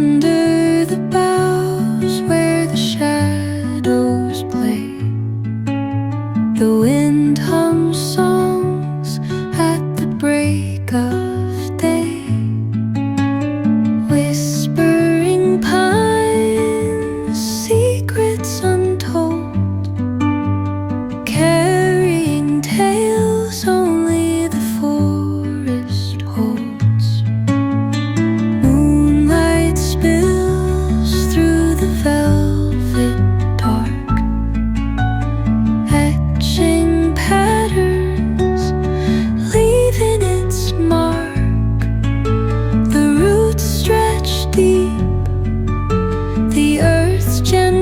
Under the boughs where the shadows play, the wind hums songs at the break of day. Whispering pines, secrets untold, carrying tales only the forest holds. Moonlight spills through the velvet dark, etching patterns, leaving its mark. The roots stretch deep, the earth's gentle